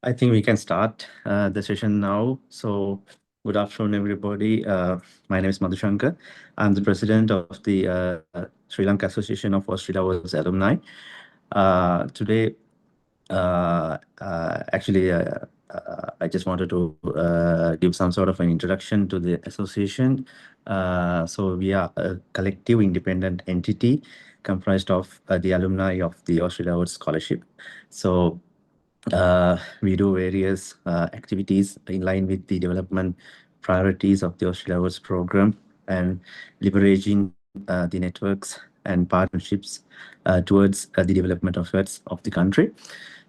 I think we can start the session now. So, good afternoon, everybody. My name is Madhushankar. I'm the president of the Sri Lanka Association of Australia Awards Alumni. Today, actually, I just wanted to give some sort of an introduction to the association. So, we are a collective independent entity comprised of the alumni of the Australia Awards Scholarship. So, we do various activities in line with the development priorities of the Australia Awards program and leveraging the networks and partnerships towards the development efforts of the country.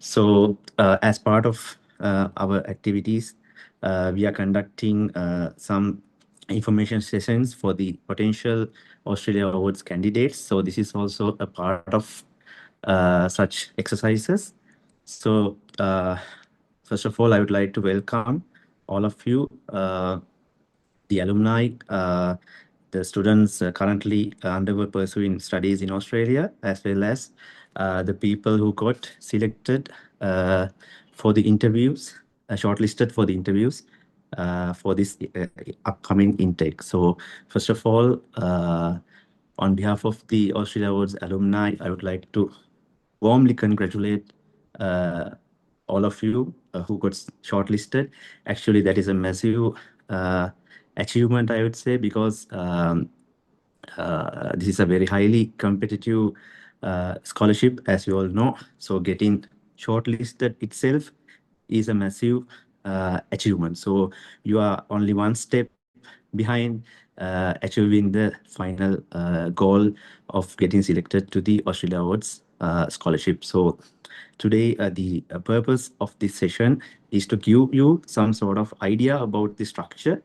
So, as part of our activities, we are conducting some information sessions for the potential Australia Awards candidates. So, this is also a part of such exercises. So, first of all, I would like to welcome all of you, the alumni, the students currently undergo pursuing studies in Australia, as well as the people who got selected for the interviews, shortlisted for the interviews for this upcoming intake. So, first of all, on behalf of the Australia Awards alumni, I would like to warmly congratulate all of you who got shortlisted. Actually, that is a massive achievement, I would say, because this is a very highly competitive scholarship, as you all know. So getting shortlisted itself is a massive achievement. So you are only one step behind achieving the final goal of getting selected to the Australia Awards scholarship. So today, the purpose of this session is to give you some sort of idea about the structure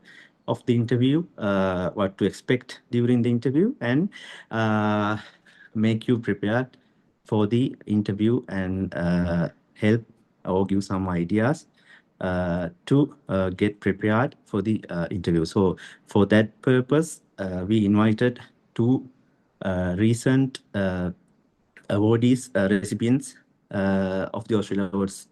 of the interview, what to expect during the interview, and make you prepared for the interview and help or give some ideas to get prepared for the interview. So for that purpose, we invited two recent awardees, recipients of the Australia Awards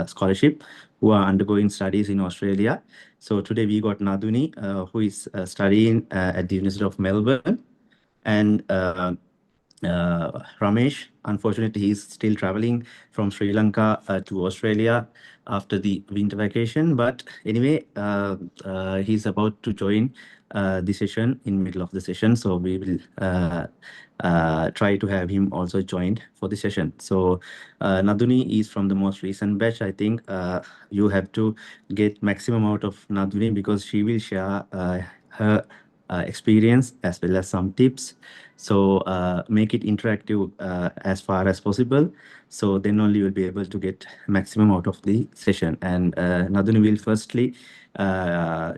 scholarship who are undergoing studies in Australia. So today we got Naduni, who is studying at the University of Melbourne, and Ramesh. Unfortunately, he's still traveling from Sri Lanka to Australia after the winter vacation. But anyway, he's about to join the session in middle of the session. So we will try to have him also joined for the session. So Naduni is from the most recent batch. I think you have to get maximum out of Naduni because she will share her experience as well as some tips. So make it interactive as far as possible. So then only you'll be able to get maximum out of the session. And Naduni will firstly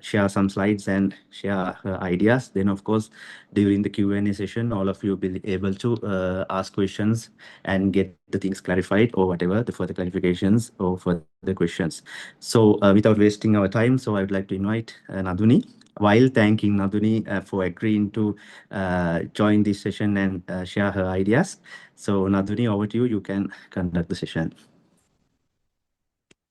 share some slides and share her ideas. Then of course, during the Q&A session, all of you will be able to ask questions and get the things clarified or whatever, the further clarifications or further questions. So without wasting our time, so I would like to invite Naduni, while thanking Naduni for agreeing to join this session and share her ideas. So Naduni, over to you. You can conduct the session.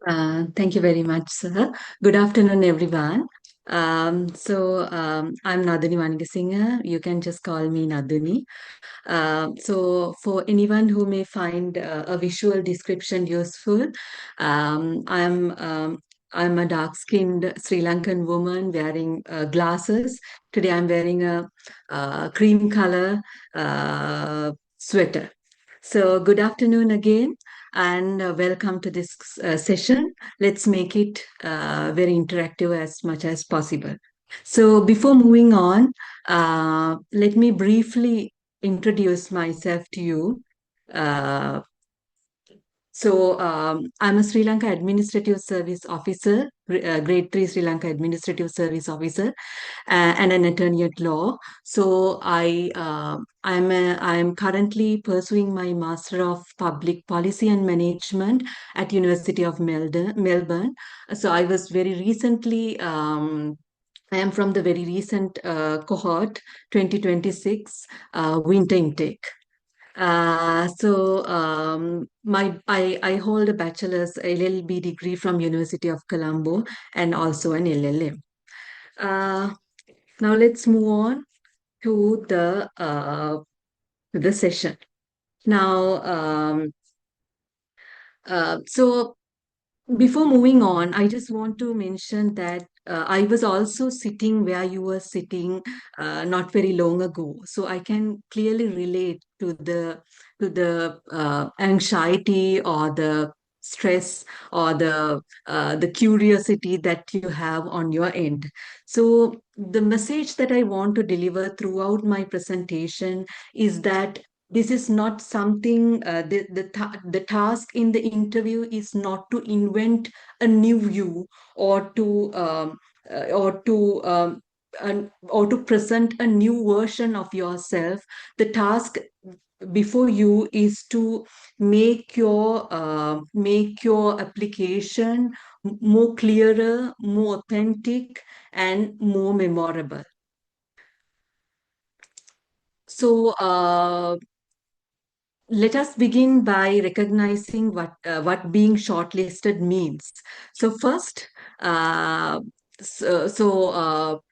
Thank you very much, sir. Good afternoon, everyone. I'm Naduni Vanigasinghe. You can just call me Naduni. So for anyone who may find a visual description useful, um, I'm um, I'm a dark-skinned Sri Lankan woman wearing glasses. Today I'm wearing a cream color sweater. So good afternoon again, and welcome to this session. Let's make it very interactive as much as possible. So before moving on, let me briefly introduce myself to you. Uh, I'm a Sri Lanka Administrative Service Officer, Grade 3 Sri Lanka Administrative Service Officer, and an attorney at law. I'm currently pursuing my Master of Public Policy and Management at University of Melbourne. So I was very recently. I am from the very recent cohort 2026 winter intake. I hold a bachelor's LLB degree from University of Colombo and also an LLM. Uh, Now let's move on to the session. Now, so before moving on, I just want to mention that I was also sitting where you were sitting not very long ago, so I can clearly relate to the anxiety or the stress or the curiosity that you have on your end. So the message that I want to deliver throughout my presentation is that this is not something the task in the interview is not to invent a new view or to or to or to present a new version of yourself. The task before you is to make your application more clearer, more authentic, and more memorable. So let us begin by recognizing what being shortlisted means. So first, uh,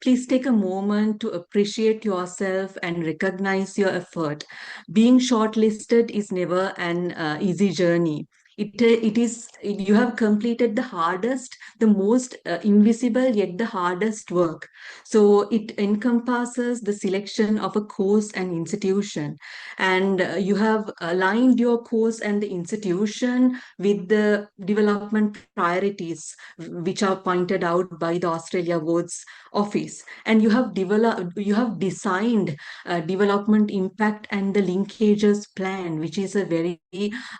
please take a moment to appreciate yourself and recognize your effort. Being shortlisted is never an easy journey. It is you have completed the hardest, the most invisible yet the hardest work. So it encompasses the selection of a course and institution, and you have aligned your course and the institution with the development priorities which are pointed out by the Australia Board's office, and you have designed development impact and the linkages plan, which is a very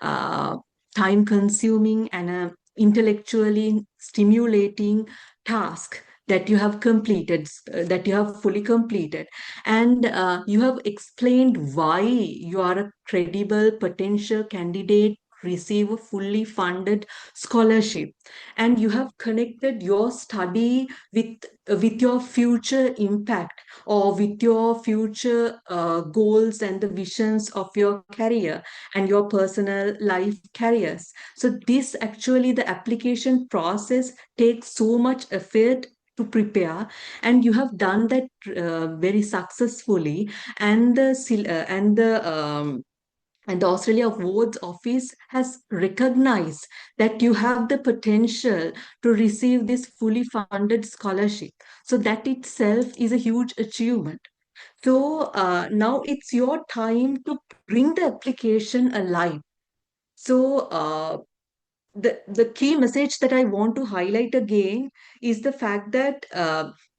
uh, time consuming and a intellectually stimulating task that you have completed, that you have fully completed, and you have explained why you are a credible potential candidate to receive a fully funded scholarship, and you have connected your study with your future impact or with your future goals and the visions of your career and your personal life careers. So this actually the application process takes so much effort to prepare, and you have done that very successfully, and the Australia Awards Office has recognized that you have the potential to receive this fully funded scholarship. So that itself is a huge achievement. So now it's your time to bring the application alive. So the key message that I want to highlight again is the fact that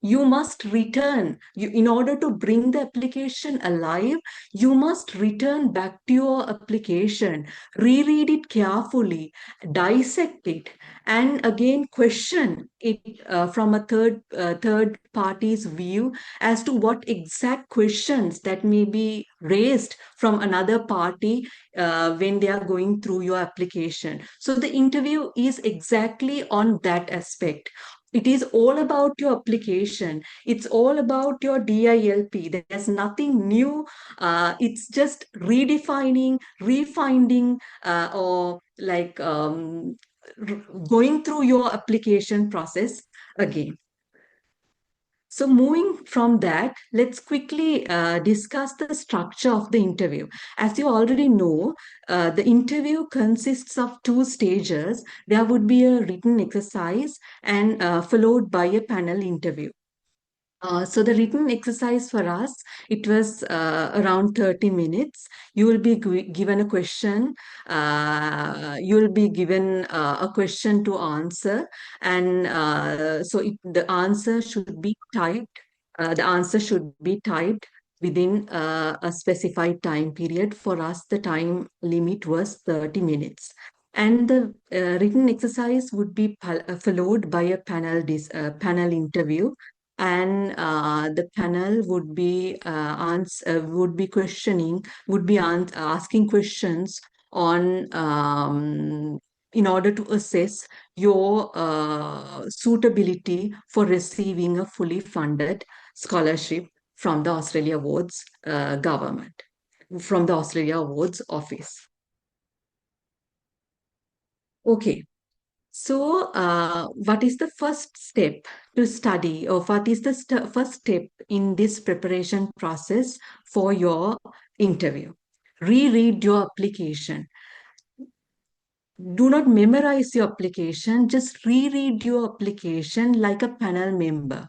you must return in order to bring the application alive. You must return back to your application, reread it carefully, dissect it, and again question it from a third party's view as to what exact questions that may be raised from another party when they are going through your application. So the interview is exactly on that aspect. It is all about your application. It's all about your DILP. There's nothing new. It's just redefining, refining, or like going through your application process again. So, moving from that, let's quickly discuss the structure of the interview. As you already know, the interview consists of two stages. There would be a written exercise and followed by a panel interview. So the written exercise for us, it was around 30 minutes. You will be given a question. You will be given a question to answer, and the answer should be typed. The answer should be typed within a specified time period. For us, the time limit was 30 minutes. And the written exercise would be followed by a panel interview, and the panel would be would be questioning would be asking questions on in order to assess your suitability for receiving a fully funded scholarship from the Australia Awards government. from the Australia Awards office. Okay. So, what is the first step to study, or what is the first step in this preparation process for your interview? Reread your application. Do not memorize your application, just reread your application like a panel member,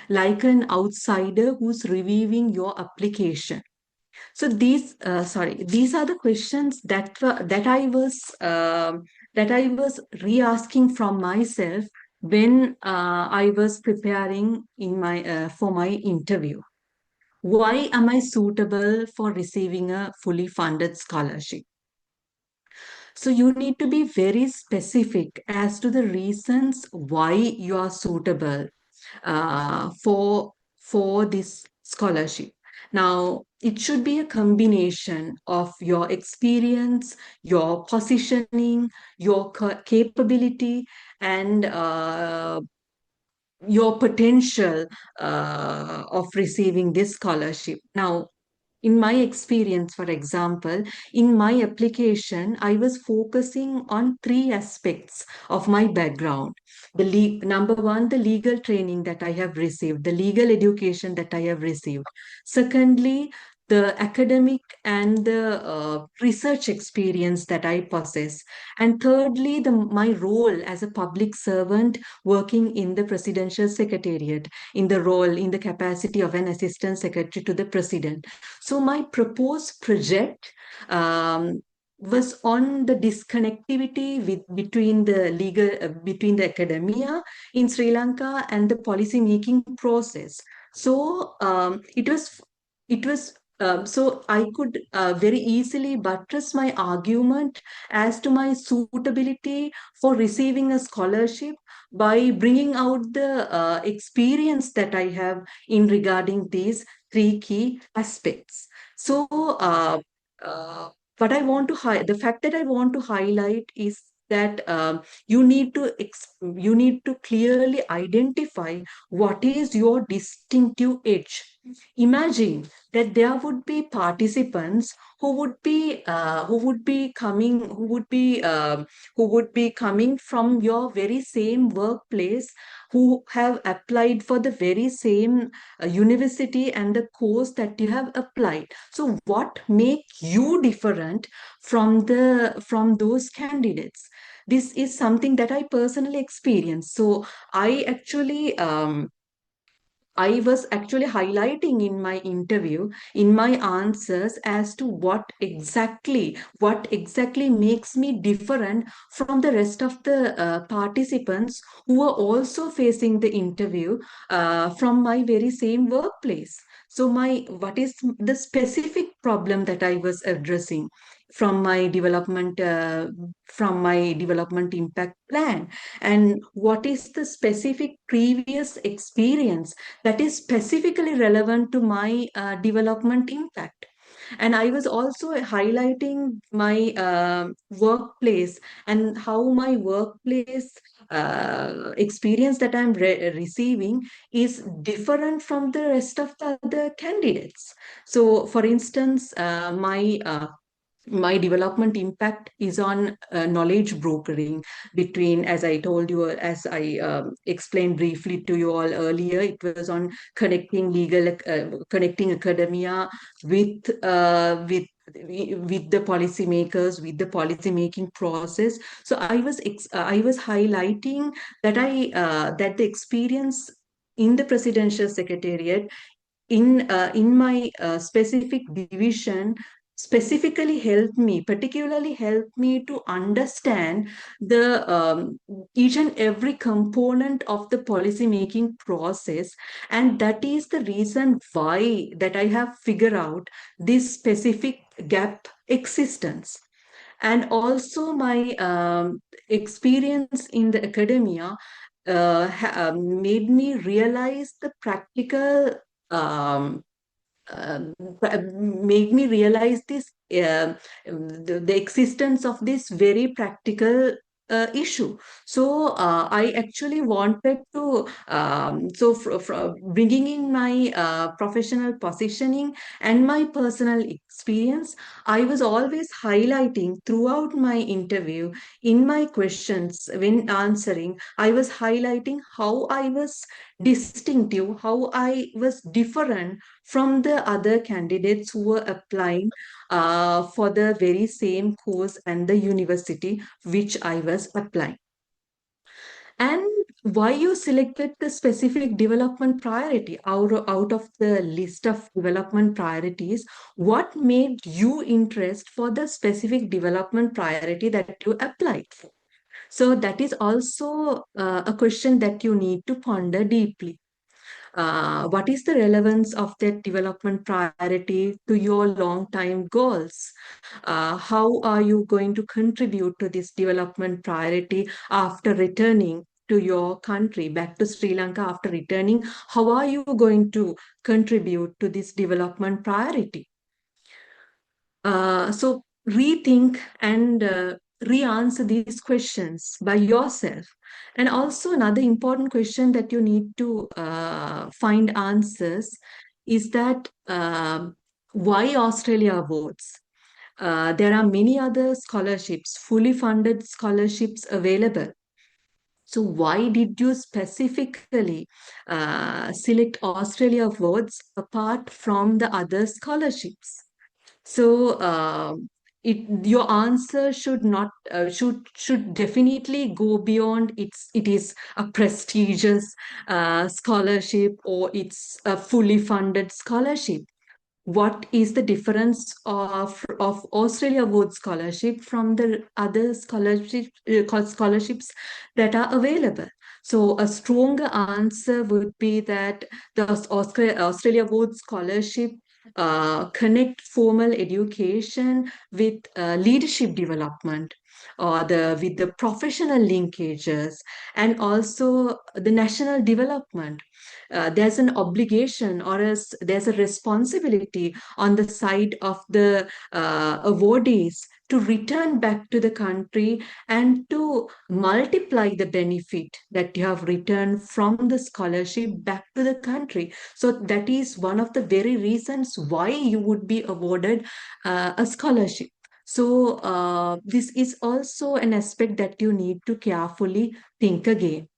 like an outsider who's reviewing your application. So these are the questions that I was re-asking from myself when I was preparing in my for my interview. Why am I suitable for receiving a fully funded scholarship? So you need to be very specific as to the reasons why you are suitable for this scholarship. Now, it should be a combination of your experience, your positioning, your capability, and your potential of receiving this scholarship. Now, in my experience, for example, in my application, I was focusing on three aspects of my background. Number one, the legal training that I have received, the legal education that I have received. Secondly, the academic and the research experience that I possess. And thirdly, my role as a public servant working in the presidential secretariat, in the capacity of an assistant secretary to the president. So my proposed project was on the disconnectivity between the academia in Sri Lanka and the policy making process. So so I could very easily buttress my argument as to my suitability for receiving a scholarship by bringing out the experience that I have in regarding these three key aspects. So, uh, the fact that I want to highlight is that you need to clearly identify what is your distinctive edge. Imagine that there would be participants who would be coming from your very same workplace, who have applied for the very same university and the course that you have applied. So what make you different from those candidates? This is something that I personally experienced. So I actually I was actually highlighting in my interview, in my answers, as to what exactly makes me different from the rest of the participants who were also facing the interview from my very same workplace. So what is the specific problem that I was addressing from my development impact plan, and what is the specific previous experience that is specifically relevant to my development impact. And I was also highlighting my workplace and how my workplace experience that I'm receiving is different from the rest of the other candidates. So, for instance, my development impact is on knowledge brokering between, as I told you, as I explained briefly to you all earlier, it was on connecting academia with with the policymakers, with the policy making process. So I was highlighting that the experience in the presidential secretariat in my specific division particularly helped me to understand the each and every component of the policy making process, and that is the reason why that I have figured out this specific gap existence. And also my experience in the academia made me realize the practical um, made me realize the existence of this very practical issue. So I actually wanted to, bringing in my professional positioning and my personal experience, I was always highlighting throughout my interview, in my questions, when answering, I was highlighting how I was distinctive, how I was different from the other candidates who were applying for the very same course and the university which I was applying. And why you selected the specific development priority out of the list of development priorities? What made you interest for the specific development priority that you applied for? So that is also a question that you need to ponder deeply. What is the relevance of that development priority to your long time goals? How are you going to contribute to this development priority after returning to your country, back to Sri Lanka after returning? How are you going to contribute to this development priority? So rethink and re-answer these questions by yourself. And also another important question that you need to find answers is that why Australia Awards? There are many other scholarships, fully funded scholarships available. So why did you specifically select Australia Awards apart from the other scholarships? So your answer should not should definitely go beyond it is a prestigious scholarship or it's a fully funded scholarship. What is the difference of Australia Award Scholarship from the other scholarships that are available? So a stronger answer would be that the Australia Award Scholarship connect formal education with leadership development or the with the professional linkages and also the national development. There's an obligation or else there's a responsibility on the side of the awardees to return back to the country and to multiply the benefit that you have returned from the scholarship back to the country. So that is one of the very reasons why you would be awarded a scholarship. So this is also an aspect that you need to carefully think again.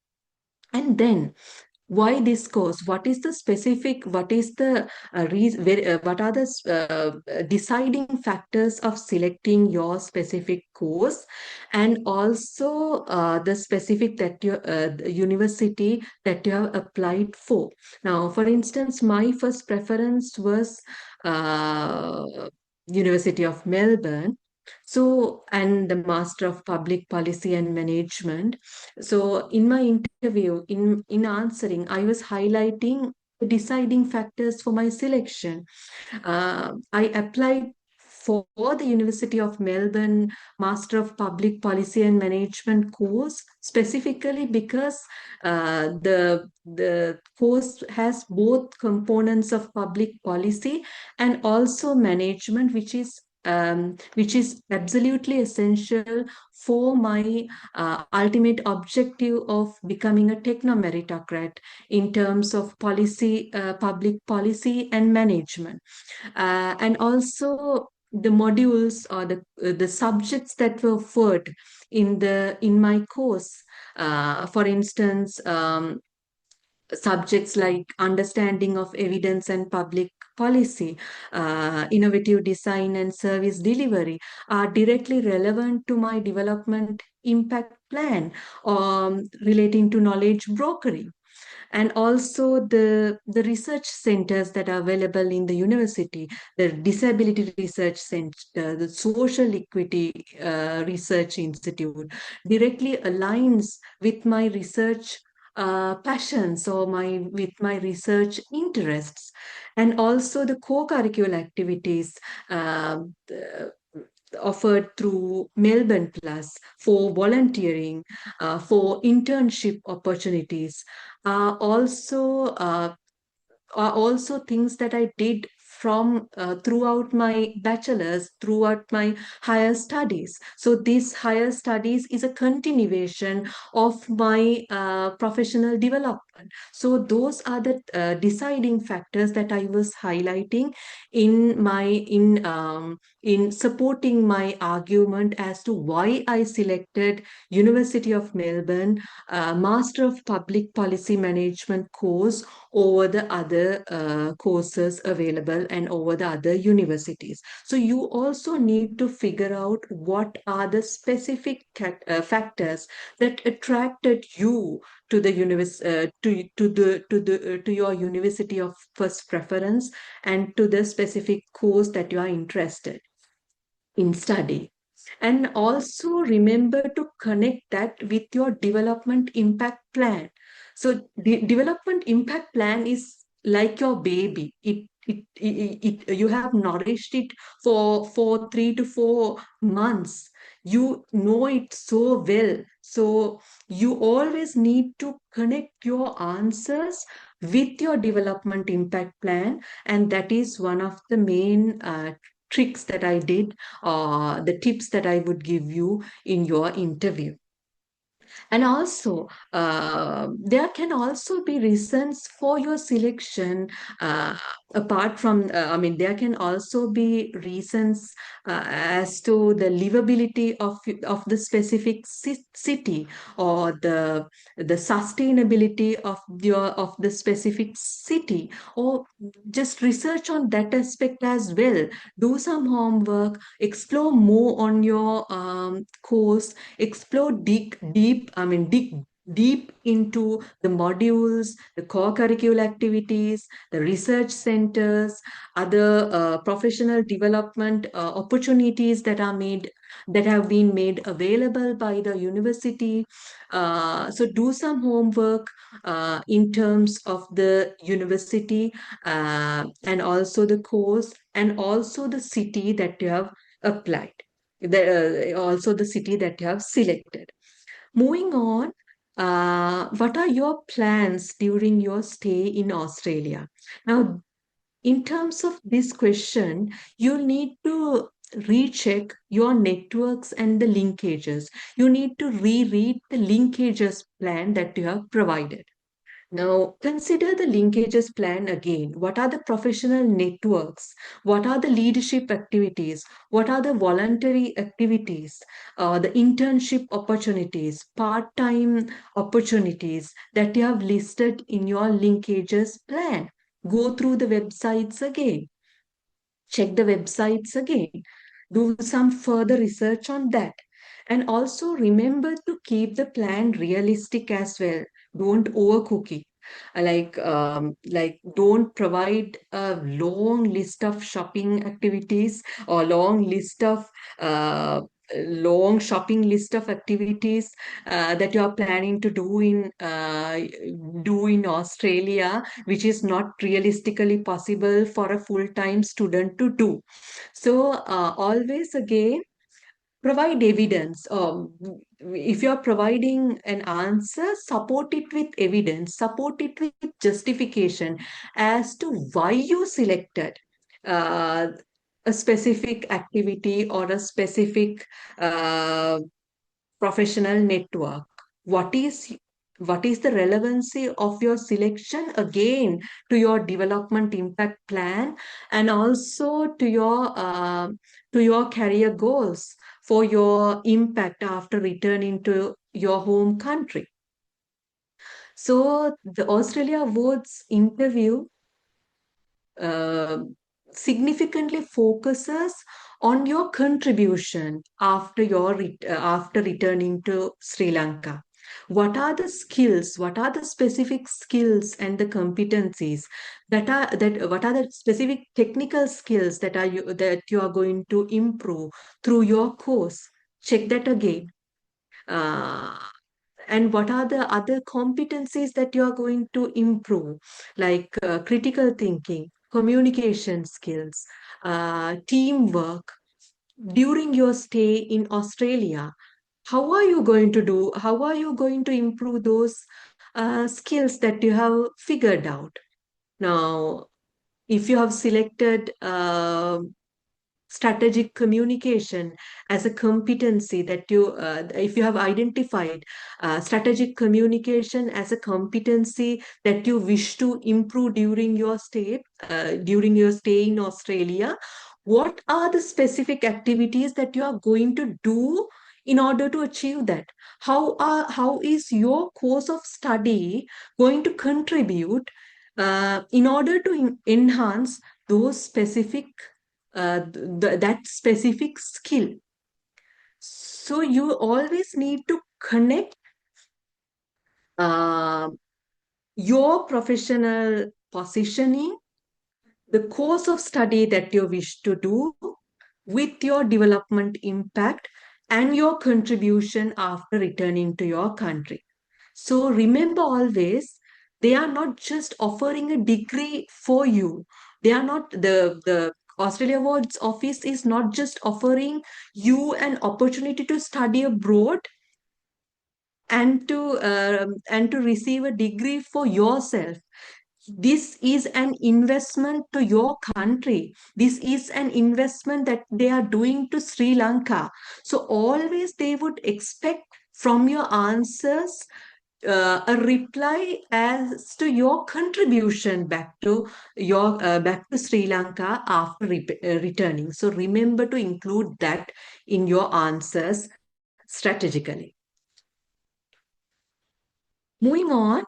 And then why this course, what is the specific, what is the what are the deciding factors of selecting your specific course, and also the specific that you the university that you have applied for. Now for instance, my first preference was uh, University of Melbourne, so and the Master of Public Policy and Management. So in my interview, in answering, I was highlighting the deciding factors for my selection. I applied for the University of Melbourne Master of Public Policy and Management course specifically because the course has both components of public policy and also management, which is absolutely essential for my ultimate objective of becoming a techno-meritocrat in terms of policy, public policy and management. And also the modules or the subjects that were offered in my course. For instance, subjects like understanding of evidence and public policy, innovative design and service delivery are directly relevant to my development impact plan relating to knowledge brokering. And also the research centers that are available in the university, the Disability Research Center, the Social Equity Research Institute, directly aligns with my research passions or my with my research interests. And also the co-curricular activities offered through Melbourne Plus for volunteering, for internship opportunities, are also things that I did from throughout my bachelor's, throughout my higher studies. So this higher studies is a continuation of my professional development. So those are the deciding factors that I was highlighting in supporting my argument as to why I selected University of Melbourne Master of Public Policy Management course over the other courses available and over the other universities. So you also need to figure out what are the specific factors that attracted you to the to your university of first preference and to the specific course that you are interested in study. And also remember to connect that with your development impact plan. So the development impact plan is like your baby. You have nourished it for 3 to 4 months. You know it so well. So you always need to connect your answers with your development impact plan. And that is one of the main tricks that I did, the tips that I would give you in your interview. And also, there can also be reasons for your selection apart from, there can also be reasons as to the livability of the specific city or the sustainability of the specific city, or just research on that aspect as well. Do some homework, explore more on your course, explore dig deep into the modules, the core curricular activities, the research centers, other professional development opportunities that have been made available by the university. So do some homework in terms of the university and also the course and also the city that you have applied, also the city that you have selected. Moving on, what are your plans during your stay in Australia? Now, in terms of this question, you need to recheck your networks and the linkages. You need to reread the linkages plan that you have provided. Now, consider the linkages plan again. What are the professional networks? What are the leadership activities? What are the voluntary activities? The internship opportunities, part time opportunities that you have listed in your linkages plan. Go through the websites again, check the websites again, do some further research on that. And also remember to keep the plan realistic as well. Don't overcook it. Don't provide a long list of shopping activities or uh, long shopping list of activities that you are planning to do in Australia, which is not realistically possible for a full-time student to do. So always again provide evidence. If you're providing an answer, support it with evidence, support it with justification as to why you selected uh, a specific activity or a specific uh, professional network. What is what is the relevancy of your selection again to your development impact plan and also to your career goals for your impact after returning to your home country. So the Australia Awards interview uh, significantly focuses on your contribution after returning to Sri Lanka. What are the skills? What are the specific skills and the competencies that what are the specific technical skills that you are going to improve through your course? Check that again. Uh, and what are the other competencies that you are going to improve, like critical thinking, communication skills, teamwork during your stay in Australia? How are you going to improve those skills that you have figured out? Now, if you have selected strategic communication as a competency that if you have identified strategic communication as a competency that you wish to improve during your stay in Australia, what are the specific activities that you are going to do in order to achieve that? How is your course of study going to contribute in order to enhance those specific that specific skill? So you always need to connect uh, your professional positioning, the course of study that you wish to do, with your development impact and your contribution after returning to your country. So remember always, they are not just offering a degree for you. They are not the Australia Awards office is not just offering you an opportunity to study abroad and to receive a degree for yourself. This is an investment to your country. This is an investment that they are doing to Sri Lanka. So always they would expect from your answers a reply as to your contribution back to Sri Lanka after returning. So remember to include that in your answers strategically. Moving on,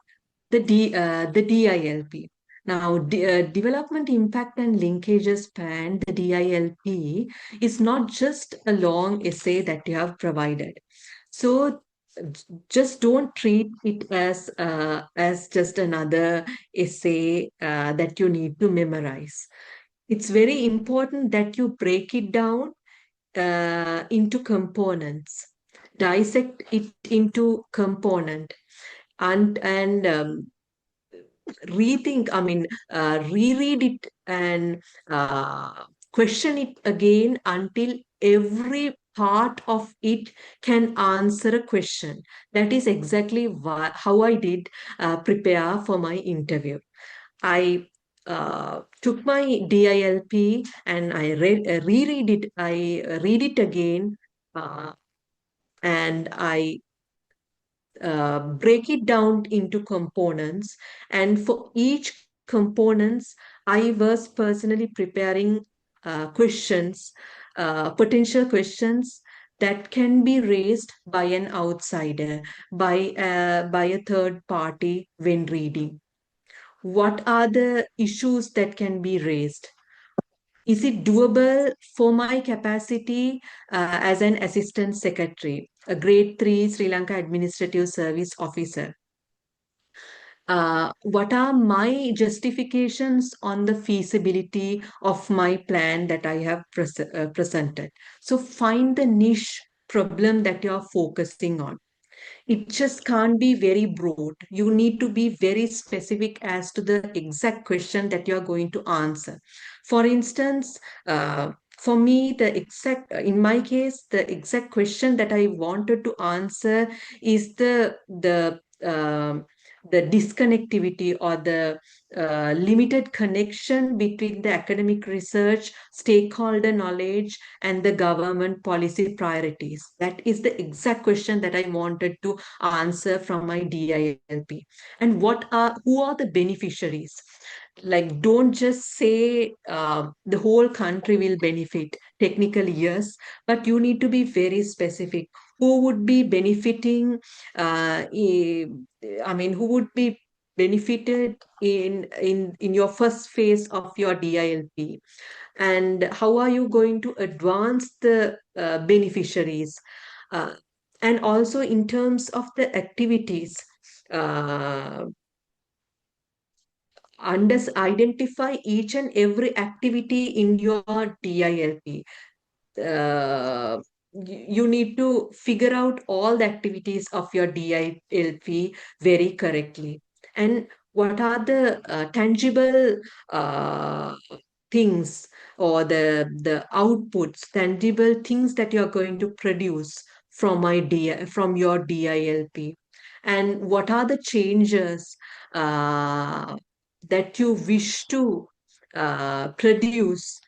the DILP. Now, development impact and linkages span, the DILP is not just a long essay that you have provided. So just don't treat it as just another essay that you need to memorize. It's very important that you break it down into components, dissect it into component, and reread it and question it again until every part of it can answer a question. That is exactly how I did prepare for my interview. I took my DILP and I reread it. I read it again, uh, and I break it down into components. And for each components, I was personally preparing questions, potential questions that can be raised by an outsider, by a third party when reading. What are the issues that can be raised? Is it doable for my capacity as an assistant secretary, a grade 3 Sri Lanka Administrative Service officer? What are my justifications on the feasibility of my plan that I have presented? So find the niche problem that you're focusing on. It just can't be very broad. You need to be very specific as to the exact question that you are going to answer. For instance, for me, in my case, the exact question that I wanted to answer is the disconnectivity or the limited connection between the academic research, stakeholder knowledge, and the government policy priorities. That is the exact question that I wanted to answer from my DILP. And who are the beneficiaries? Like, don't just say the whole country will benefit. Technically, yes, but you need to be very specific. Who would be benefiting? Who would be benefited in your first phase of your DILP? And how are you going to advance the beneficiaries? Uh, and also in terms of the activities, uh, identify each and every activity in your DILP. uh, you need to figure out all the activities of your DILP very correctly. And what are the tangible uh, things or the outputs, tangible things that you're going to produce from your DILP? And what are the changes uh, that you wish to produce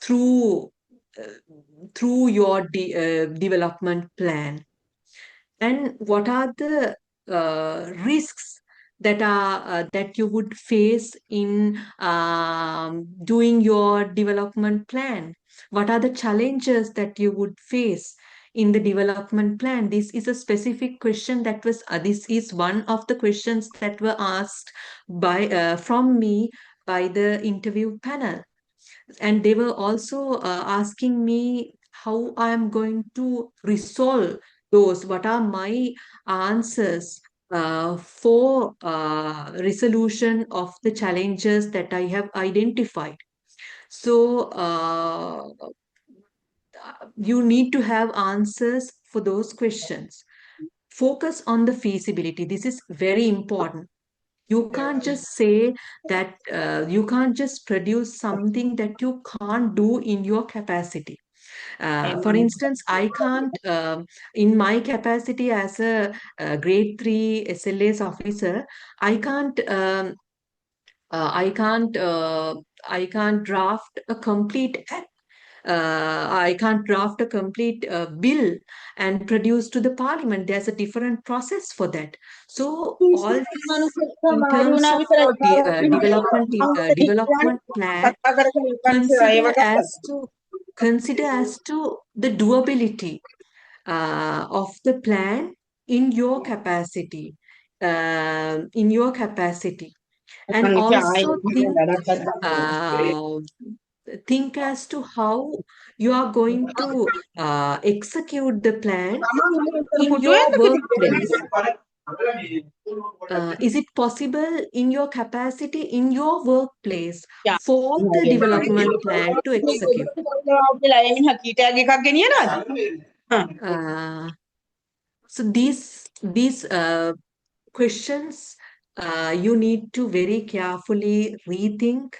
through through your development plan, and what are the risks that you would face in doing your development plan? What are the challenges that you would face in the development plan? This is a specific question that was this is one of the questions that were asked by from me by the interview panel, and they were also asking me how I am going to resolve those. What are my answers for resolution of the challenges that I have identified? So you need to have answers for those questions. Focus on the feasibility. This is very important. You can't just say that you can't just produce something that you can't do in your capacity. For instance, I can't, in my capacity as a, grade 3 SLAs officer, I can't, I can't, I can't draft a complete act. I can't draft a complete bill and produce to the parliament. There's a different process for that. So all this in terms of the development plan, consider as to the doability of the plan in your capacity, and also uh, think as to how you are going to execute the plan in your workplace. Is it possible in your capacity in your workplace for the development plan to execute? Uh, so these questions you need to very carefully rethink,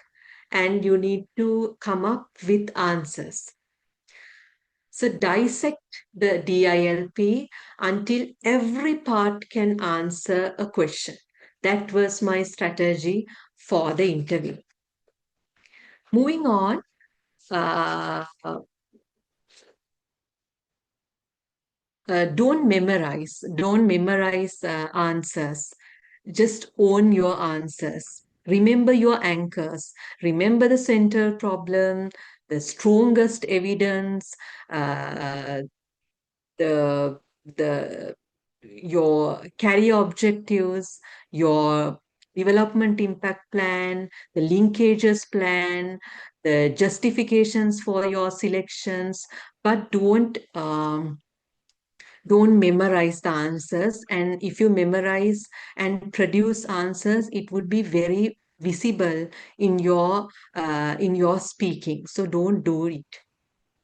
and you need to come up with answers. So dissect the DILP until every part can answer a question. That was my strategy for the interview. Moving on, don't memorize answers. Just own your answers. Remember your anchors. Remember the central problem, the strongest evidence, uh, the the your career objectives, your development impact plan, the linkages plan, the justifications for your selections, but don't memorize the answers. And if you memorize and produce answers, it would be very visible in your speaking. So don't do it.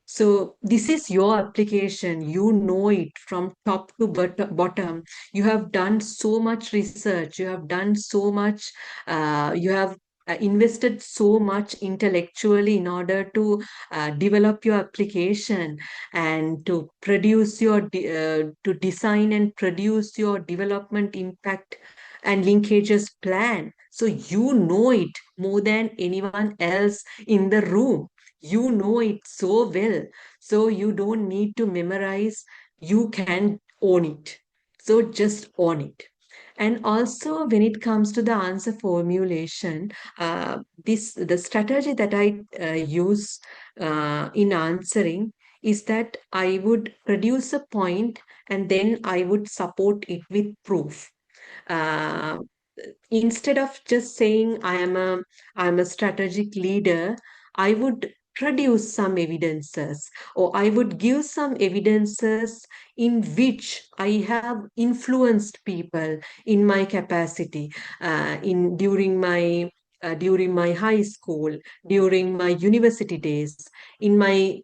So this is your application. You know it from top to bottom. You have done so much research. You have done so much. You have invested so much intellectually in order to develop your application and to produce to design and produce your development impact and linkages plan. So you know it more than anyone else in the room. You know it so well, so you don't need to memorize. You can own it. So just own it. And also, when it comes to the answer formulation, the strategy that I use in answering is that I would produce a point and then I would support it with proof. Uh, Instead of just saying I'm a strategic leader, I would produce some evidences, or I would give some evidences in which I have influenced people in my capacity, in during my high school, during my university days, in my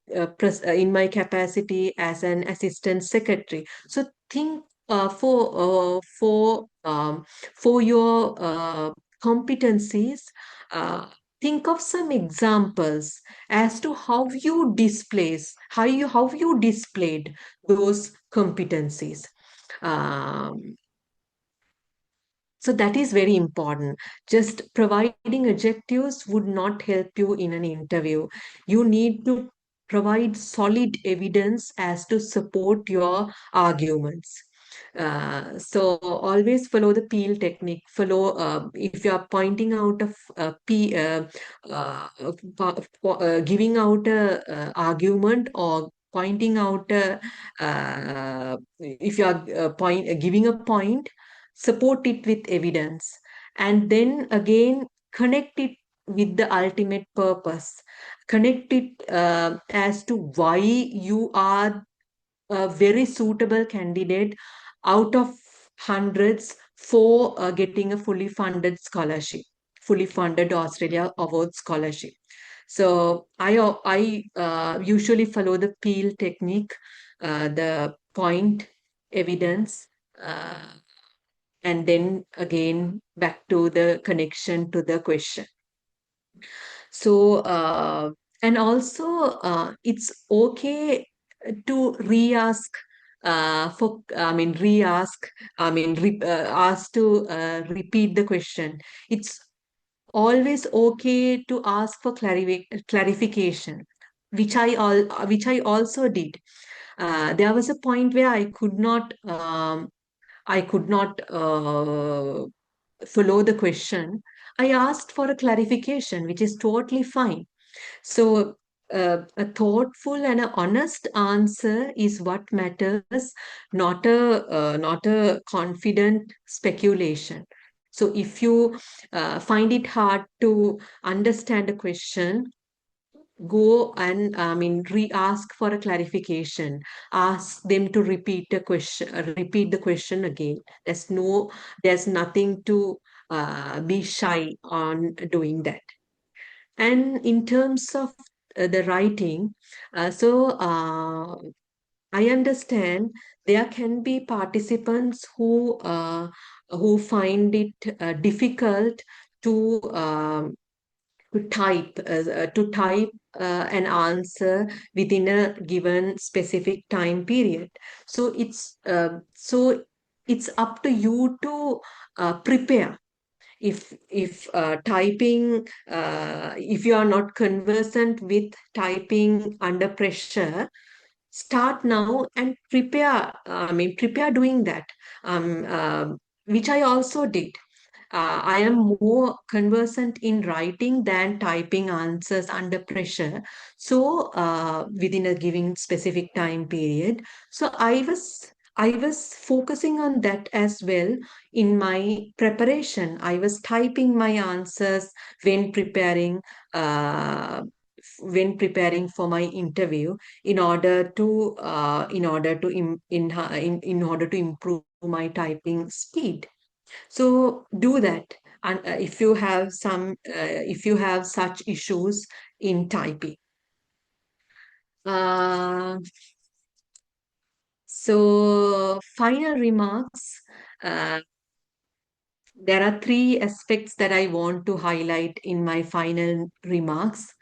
capacity as an assistant secretary. So think for your competencies, uh, think of some examples as to how you displayed those competencies. Um, So that is very important. Just providing adjectives would not help you in an interview. You need to provide solid evidence as to support your arguments. So always follow the peel technique. Follow if you are pointing out uh, giving out a argument or pointing out a if you are giving a point, support it with evidence, and then again connect it with the ultimate purpose. Connect it as to why you are a very suitable candidate out of hundreds for getting a fully funded Australia Award scholarship. So I usually follow the peel technique, the point, evidence, uh, and then again back to the connection to the question. So, and also, it's okay to re-ask ask to repeat the question. It's always okay to ask for clarification, which I also did. There was a point where I could not follow the question. I asked for a clarification, which is totally fine. So, a thoughtful and an honest answer is what matters, not a confident speculation. So, if you find it hard to understand a question, go and re-ask for a clarification. Ask them to repeat the question again. There's nothing to be shy on doing that. And in terms of the writing, I understand there can be participants who find it difficult to um, to type an answer within a given specific time period. So it's up to you to prepare. If typing if you are not conversant with typing under pressure, start now and prepare doing that, which I also did. I am more conversant in writing than typing answers under pressure. So, within a given specific time period. So, I was focusing on that as well in my preparation. I was typing my answers when preparing. When preparing for my interview, in order to improve my typing speed. So do that. And if you have such issues in typing. Uh, so final remarks. Uh, there are three aspects that I want to highlight in my final remarks.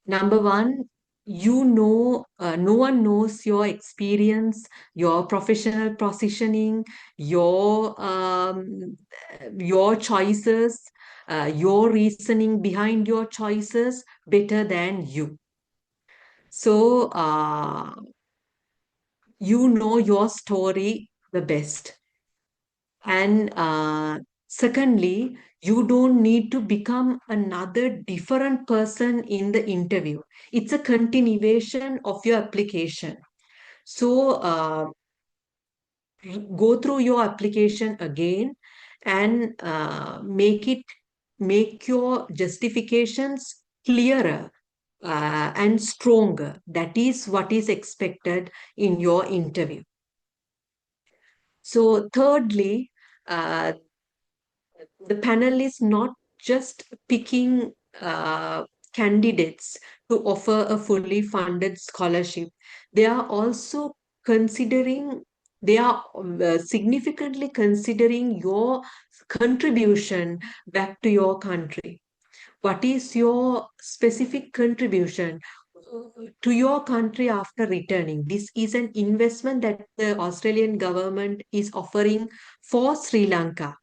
Number one, no one knows your experience, your professional positioning, your choices, your reasoning behind your choices better than you. So, you know your story the best. And secondly, you don't need to become another different person in the interview. It's a continuation of your application. So go through your application again and make your justifications clearer and stronger. That is what is expected in your interview. So thirdly, uh, the panel is not just picking candidates to offer a fully funded scholarship. They are also considering, they are significantly considering your contribution back to your country. What is your specific contribution to your country after returning? This is an investment that the Australian government is offering for Sri Lanka.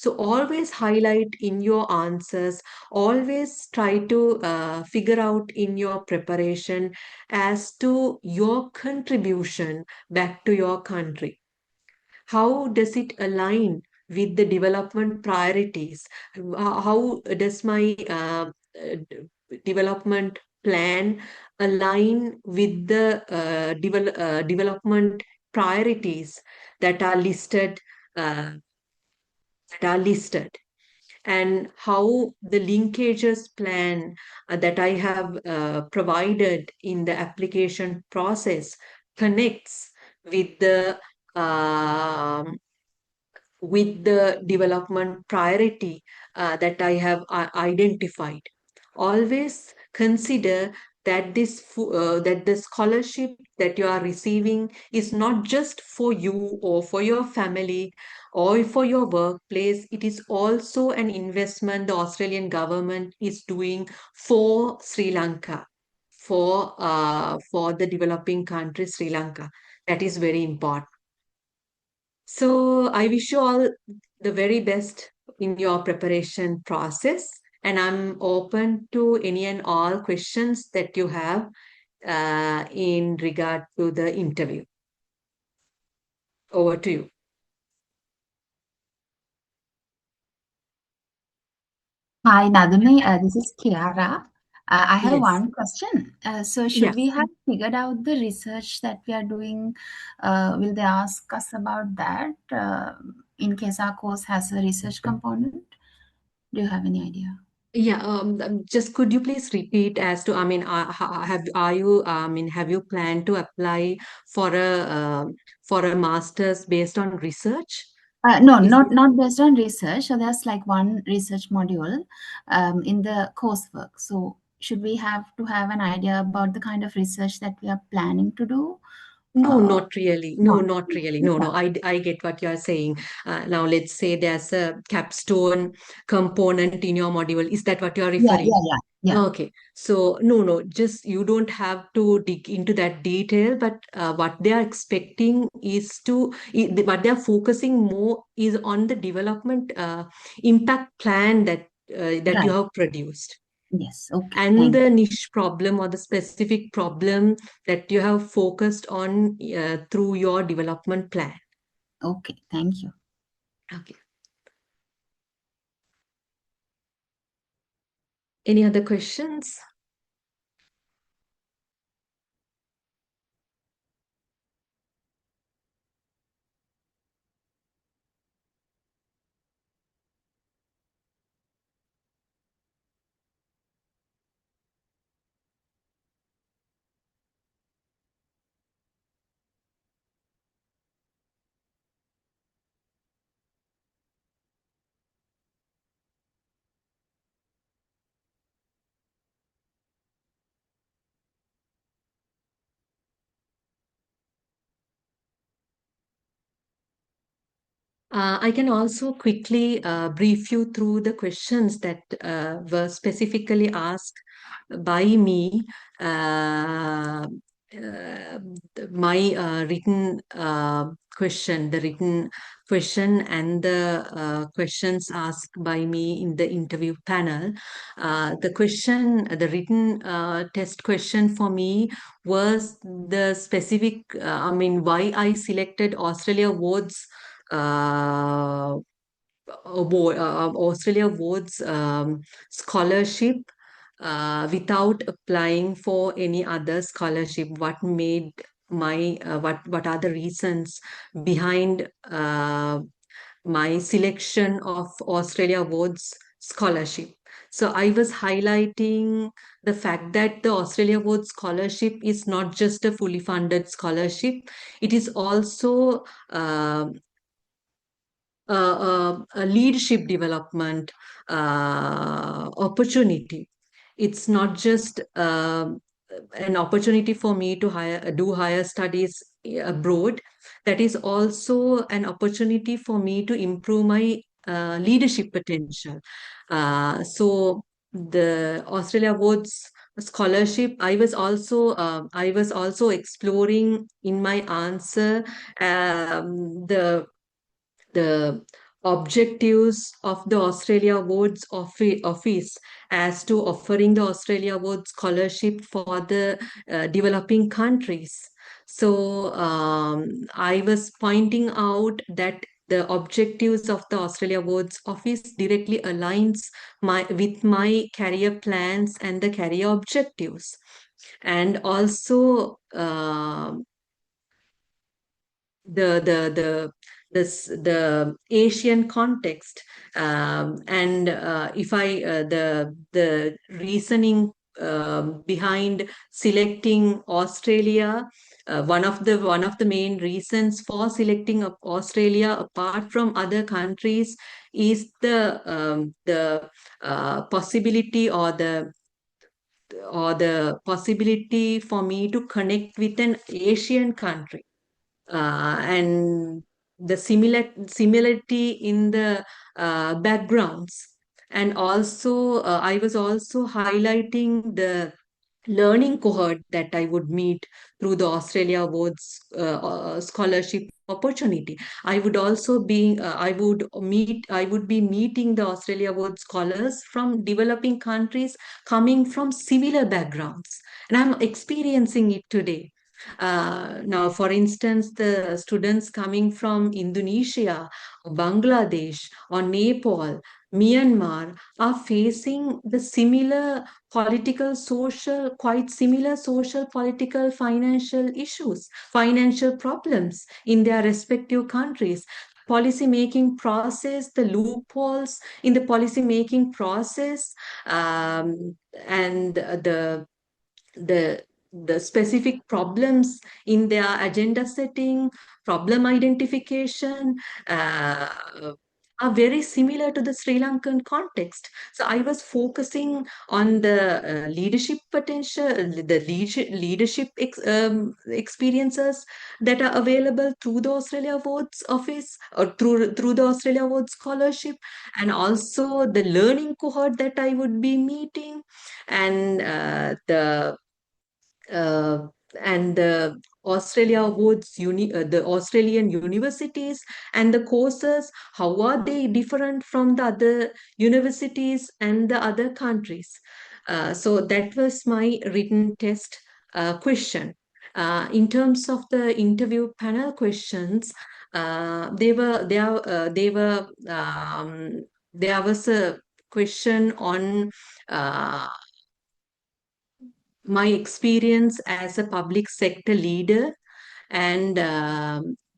So always highlight in your answers, always try to figure out in your preparation as to your contribution back to your country. How does it align with the development priorities? How does my development plan align with the development priorities that are listed uh, and how the linkages plan that I have provided in the application process connects with um the development priority that I have identified. Always consider that that the scholarship that you are receiving is not just for you or for your family or for your workplace. It is also an investment the Australian government is doing for Sri Lanka, for the developing country Sri Lanka. That is very important. So I wish you all the very best in your preparation process, and I'm open to any and all questions that you have in regard to the interview. Over to you. Hi, Nadumi. This is Kiara. I have Yes. one question. So, Yeah. should we have figured out the research that we are doing? Will they ask us about that in case our course has a research component? Do you have any idea? Yeah, just could you please repeat as to, I mean, are you, I mean, have you planned to apply for a master's based on research? No, Is it? not based on research. So, there's like one research module in the coursework. So, should we have to have an idea about the kind of research that we are planning to do? No, Uh, not really. no. No, not really. No, Yeah, no. I get what you're saying. Now, let's say there's a capstone component in your module. Is that what you're yeah, referring? yeah, yeah. Yeah. Okay. So, no, no. Just you don't have to dig into that detail. But what they are expecting is what they are focusing more is on the development impact plan that you Right. have produced, Yes. Okay. and Thank the you. niche problem or the specific problem that you have focused on through your development plan. Okay. Thank you. Okay. Any other questions? I can also quickly brief you through the questions that were specifically asked by me. Uh, my written question, the written question, and the questions asked by me in the interview panel. The written test question for me was the specific, I mean, why I selected Australia Awards uh, Australia Awards scholarship without applying for any other scholarship. What made my what are the reasons behind my selection of Australia Awards scholarship? So I was highlighting the fact that the Australia Awards scholarship is not just a fully funded scholarship; it is also a leadership development opportunity. It's not just an opportunity for me to do higher studies abroad. That is also an opportunity for me to improve my leadership potential. So the Australia Awards scholarship, I was also exploring in my answer the objectives of the Australia Awards office as to offering the Australia Awards scholarship for the developing countries. So I was pointing out that the objectives of the Australia Awards office directly aligns with my career plans and the career objectives. And also the Asian context, and if I the reasoning behind selecting Australia, one of the main reasons for selecting Australia apart from other countries is the possibility or the possibility for me to connect with an Asian country, and the similarity in the backgrounds. And also, I was also highlighting the learning cohort that I would meet through the Australia Awards scholarship opportunity. I would be meeting the Australia Awards scholars from developing countries coming from similar backgrounds, and I'm experiencing it today. Now, for instance, the students coming from Indonesia, Bangladesh, or Nepal, Myanmar are facing the similar political, social, quite similar social, political, financial issues, financial problems in their respective countries. Policy making process, the loopholes in the policy making process, and the the specific problems in their agenda setting, problem identification, uh, are very similar to the Sri Lankan context. So I was focusing on the leadership potential, the experiences that are available through the Australia Awards office or through the Australia Awards scholarship, and also the learning cohort that I would be meeting, and uh, the Australia Awards, the Australian universities and the courses, how are they different from the other universities and the other countries? So that was my written test question. In terms of the interview panel questions, there was a question on my experience as a public sector leader, and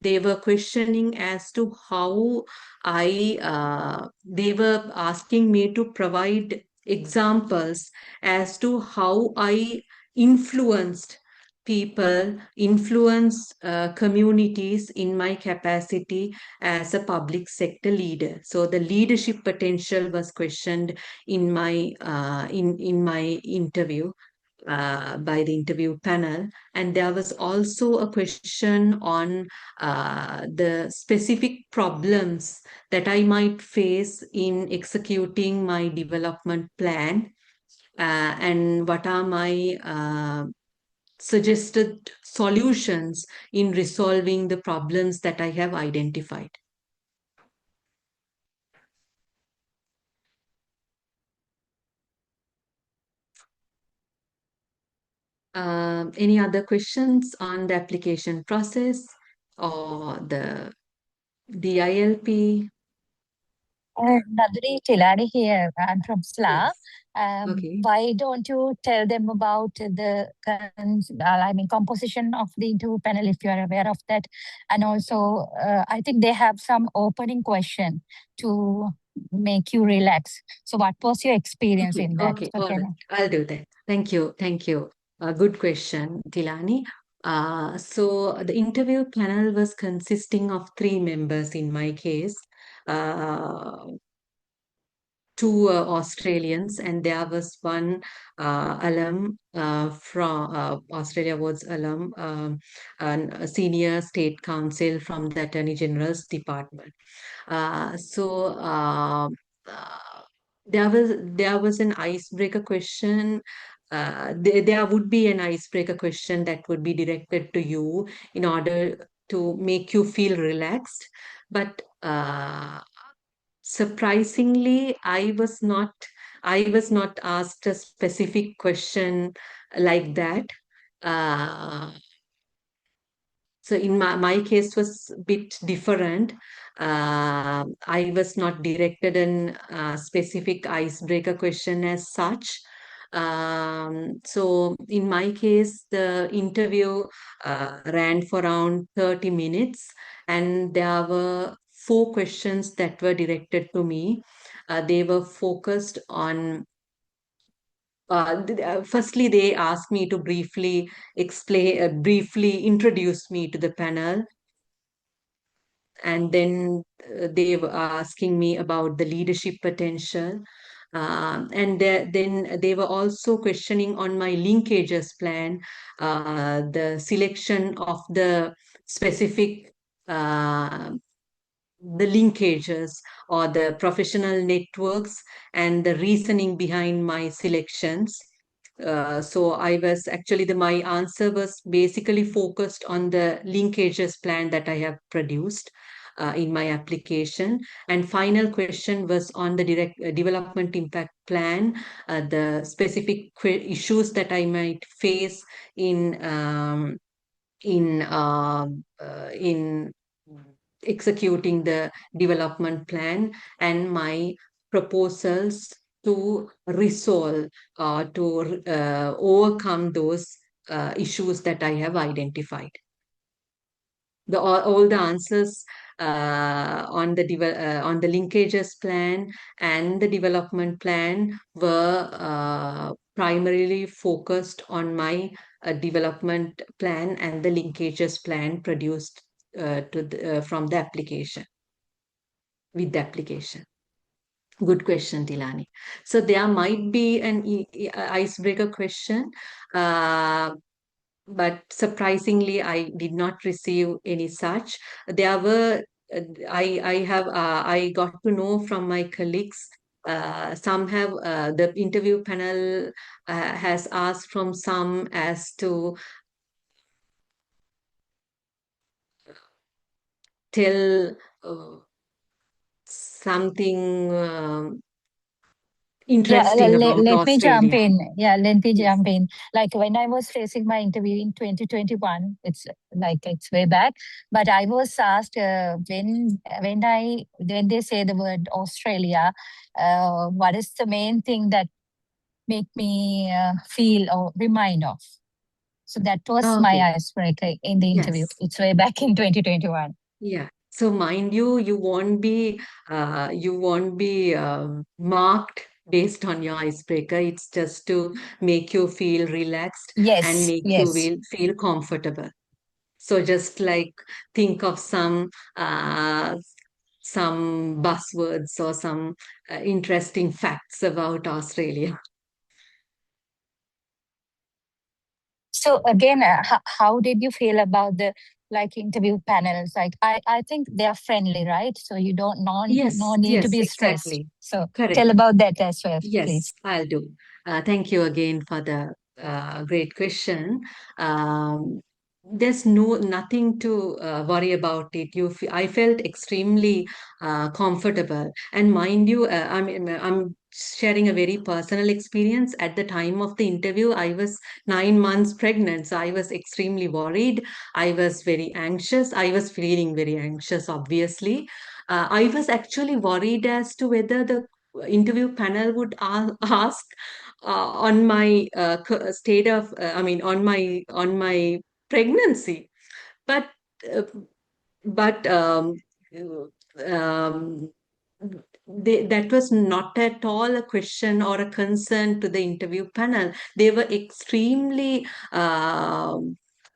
they were questioning as to how they were asking me to provide examples as to how I influenced people, influence communities in my capacity as a public sector leader. So the leadership potential was questioned in my interview by the interview panel. And there was also a question on the specific problems that I might face in executing my development plan, and what are my suggested solutions in resolving the problems that I have identified. Any other questions on the application process or the DILP? Nadri Tilani here. I'm from SLA. Yes. Okay. Why don't you tell them about the composition of the interview panel, if you are aware of that? And also, I think they have some opening question to make you relax. So what was your experience in that? Okay, all right. I'll do that. Thank you. Thank you. Good question, Tilani. So the interview panel was consisting of 3 members in my case. Two Australians, and there was one alum from Australia Awards alum, and a senior state counsel from the Attorney General's department. So there was an icebreaker question. There would be an icebreaker question that would be directed to you in order to make you feel relaxed. But surprisingly, I was not asked a specific question like that. Uh, so in my case was a bit different. I was not directed an specific icebreaker question as such. So in my case, the interview ran for around 30 minutes, and there were four questions that were directed to me. They were focused on firstly, they asked me to briefly introduce me to the panel, and then they were asking me about the leadership potential. Then they were also questioning on my linkages plan, the selection of the specific uh, the linkages or the professional networks, and the reasoning behind my selections. So I was actually my answer was basically focused on the linkages plan that I have produced in my application. And final question was on the direct development impact plan, the specific issues that I might face in executing the development plan, and my proposals to resolve to overcome those issues that I have identified. All the answers on the linkages plan and the development plan were primarily focused on my development plan and the linkages plan produced from the application with the application. Good question, Tilani. So there might be an icebreaker question, but surprisingly, I did not receive any such. There were, I got to know from my colleagues. Some have the interview panel has asked from some as to tell something interesting about let me jump Australia. in. Yeah, let me Yes. jump in. Like when I was facing my interview in 2021, it's way back. But I was asked when they say the word Australia, what is the main thing that make me feel or remind of? So that was my Okay. icebreaker in the interview. Yes. It's way back in 2021. Yeah. So mind you, you won't be marked based on your icebreaker. It's just to make you feel relaxed and Yes, make you yes. feel comfortable. So just like think of uh, some buzzwords or some interesting facts about Australia. So again, how did you feel about the interview panels? Like I think they are friendly, right? So you don't no Yes, need to yes, be stressed. exactly. So Correct. tell about that as well, please. Yes, I'll do. Thank you again for the great question. Um, there's nothing to worry about it. I felt extremely comfortable, and mind you, I'm sharing a very personal experience. At the time of the interview, I was 9 months pregnant, so I was extremely worried. I was very anxious. I was feeling very anxious, obviously. I was actually worried as to whether the interview panel would ask on my state of on my pregnancy, but uh, but um, that was not at all a question or a concern to the interview panel. They were extremely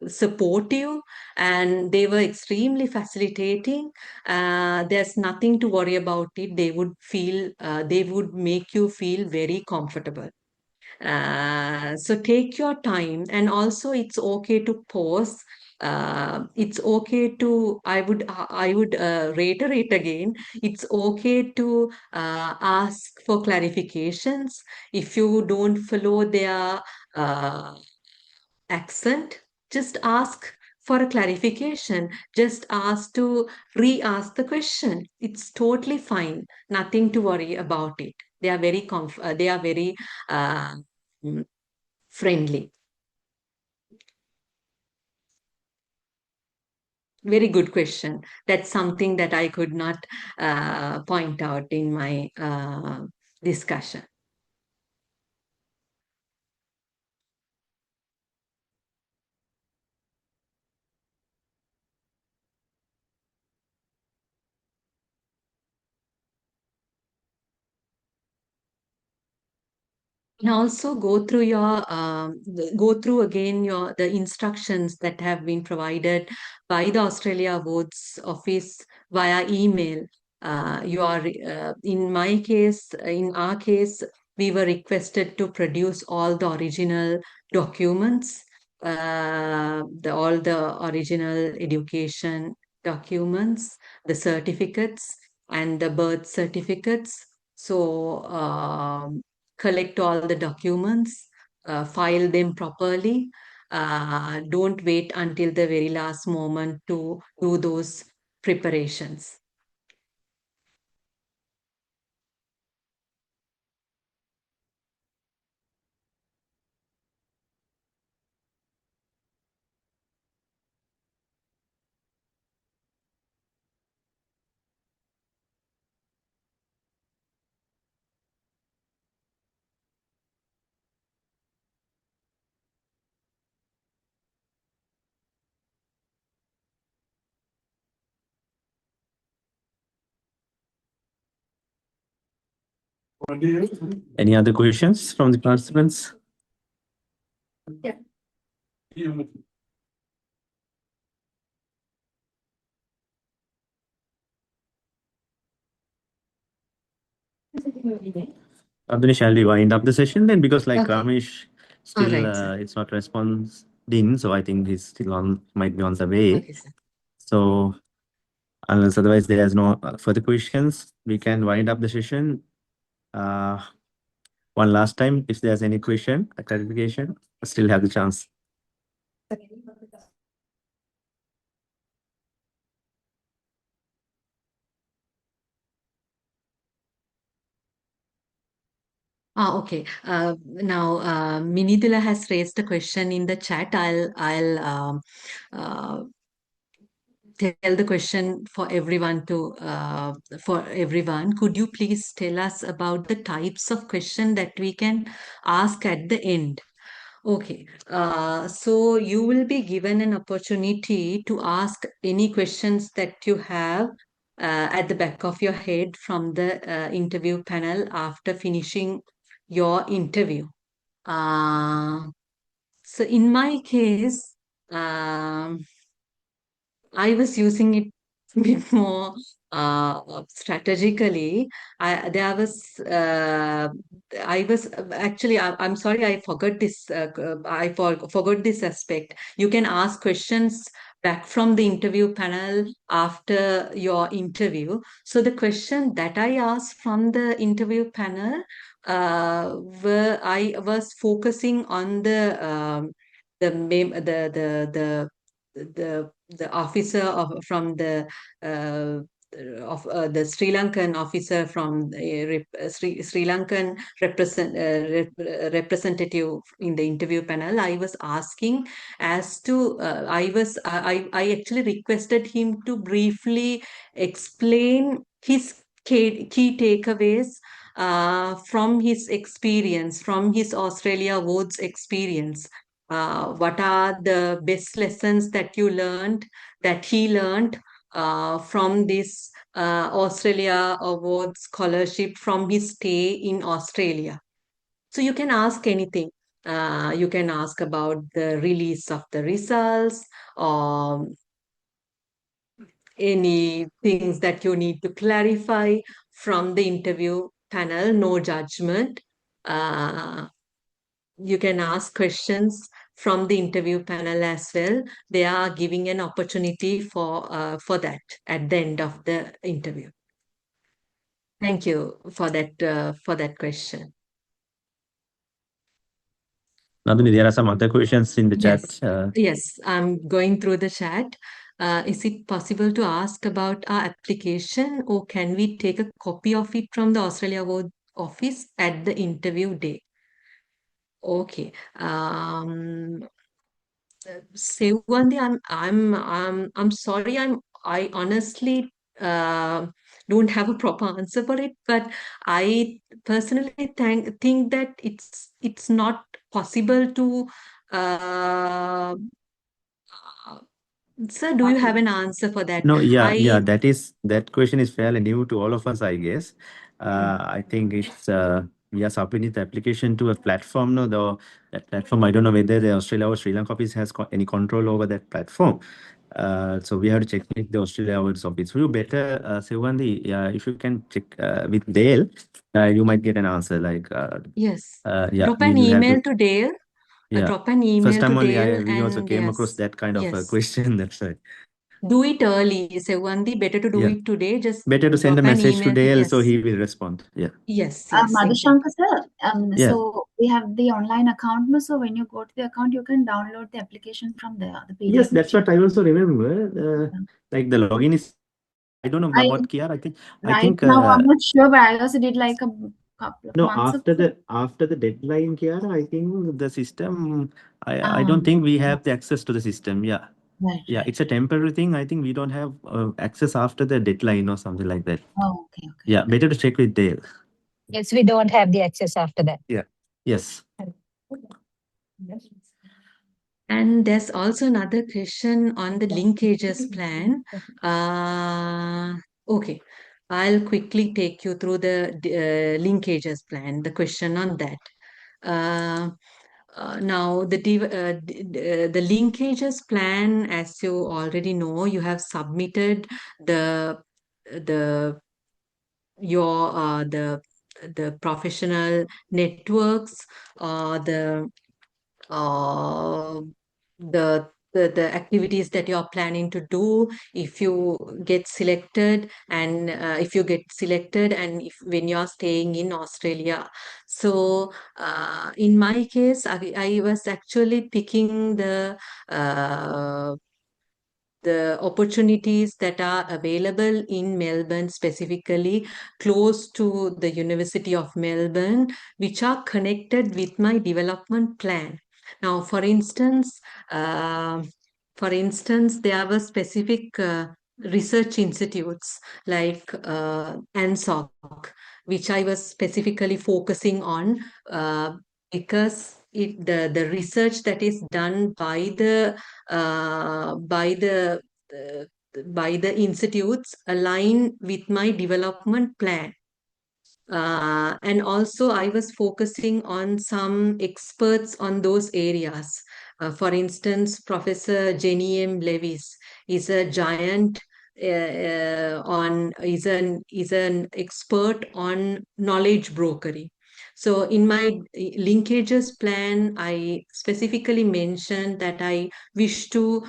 supportive, and they were extremely facilitating. There's nothing to worry about it. They would make you feel very comfortable. So take your time, and also it's okay to pause. It's okay to, I would reiterate again, it's okay to ask for clarifications. If you don't follow their uh, accent, just ask for a clarification, just ask to re-ask the question. It's totally fine. Nothing to worry about it. They are very uh, mm, friendly. Very good question. That's something that I could not point out in my discussion. And also go through again the instructions that have been provided by the Australia Awards Office via email. In our case, we were requested to produce all the original documents, all the original education documents, the certificates, and the birth certificates. So collect all the documents, file them properly. Don't wait until the very last moment to do those preparations. Any other questions from the participants? Yeah. Abdul, shall we wind up the session then? Because like Okay. Ramesh still All right, sir. it's not responding, so I think he's still might be on the way. Okay, sir. So unless otherwise there's no further questions, we can wind up the session. One last time, if there's any question, a clarification, I still have the chance. Okay. Now, Minidila has raised a question in the chat. I'll tell the question for everyone Could you please tell us about the types of question that we can ask at the end? Okay, so you will be given an opportunity to ask any questions that you have at the back of your head from the interview panel after finishing your interview. So in my case, I was using it a bit more strategically. There was, I was actually, I'm sorry, I forgot this. Forgot this aspect. You can ask questions back from the interview panel after your interview. So the question that I asked from the interview panel, I was focusing on the officer from the Sri Lankan officer from Sri Lankan representative in the interview panel. I was asking as to I actually requested him to briefly explain his key takeaways from his experience, from his Australia Awards experience. What are the best lessons that he learned from this Australia Award scholarship from his stay in Australia? So you can ask anything. You can ask about the release of the results, or any things that you need to clarify from the interview panel. No judgment. You can ask questions from the interview panel as well. They are giving an opportunity for that at the end of the interview. Thank you for that question. Nandini, there are some other questions in the Yes. chat. Yes, I'm going through the chat. Is it possible to ask about our application, or can we take a copy of it from the Australia Award office at the interview day? Okay. Sevandi, I'm sorry. I honestly don't have a proper answer for it, but I personally think that it's not possible to. Uh, Sir, do you have an answer for that? No, yeah, that question is fairly new to all of us, I guess. Mm. I think it's we are submitting the application to a platform. No, that platform, I don't know whether the Australia or Sri Lanka office has any control over that platform. So we have to check with the Australia Awards office. You better, Sevandi, if you can check with Dale, you might get an answer. Like, Yes. yeah, Drop we an will have email to. to Dale. Yeah, Drop an first email to time only Dale, we also and came across yes, that kind of a yes. question. That's right. Do it early, Sevandi. Better to do Yeah. it today. Just Better to send a drop an message to email to, Dale so yes. he will respond. Yeah. Yes, yes, Madhushankar exactly. sir, Yeah. so we have the online account, no? So when you go to the account, you can download the application from there, the PDF. Yes, that's what I also remember. Like the login is, I don't know I what Kiara. I right think now I'm not sure, but I also did like a couple of no, months after ago. the deadline, Kiara, I think the system. I Ah, don't think we have the access to the system. Yeah. right, Yeah, right. it's a temporary thing. I think we don't have access after the deadline or something like that. Oh, okay, okay. Yeah, better to check with Dale. Yes, we don't have the access after that. Yeah. Yes. And there's also another question on the linkages plan. Okay, I'll quickly take you through the linkages plan, the question on that. Now, the linkages plan, as you already know, you have submitted the the your the professional networks, the uh, the activities that you're planning to do if you get selected, and if you get selected, and if when you're staying in Australia. So in my case, I was actually picking the opportunities that are available in Melbourne, specifically close to the University of Melbourne, which are connected with my development plan. Now, uh, for instance, there were specific research institutes like ANSOC, which I was specifically focusing on because the research that is done uh, by the uh, by the institutes align with my development plan. And also, I was focusing on some experts on those areas. For instance, Professor Jenny M. Lewis is a giant is an expert on knowledge brokering. So in my linkages plan, I specifically mentioned that I wish to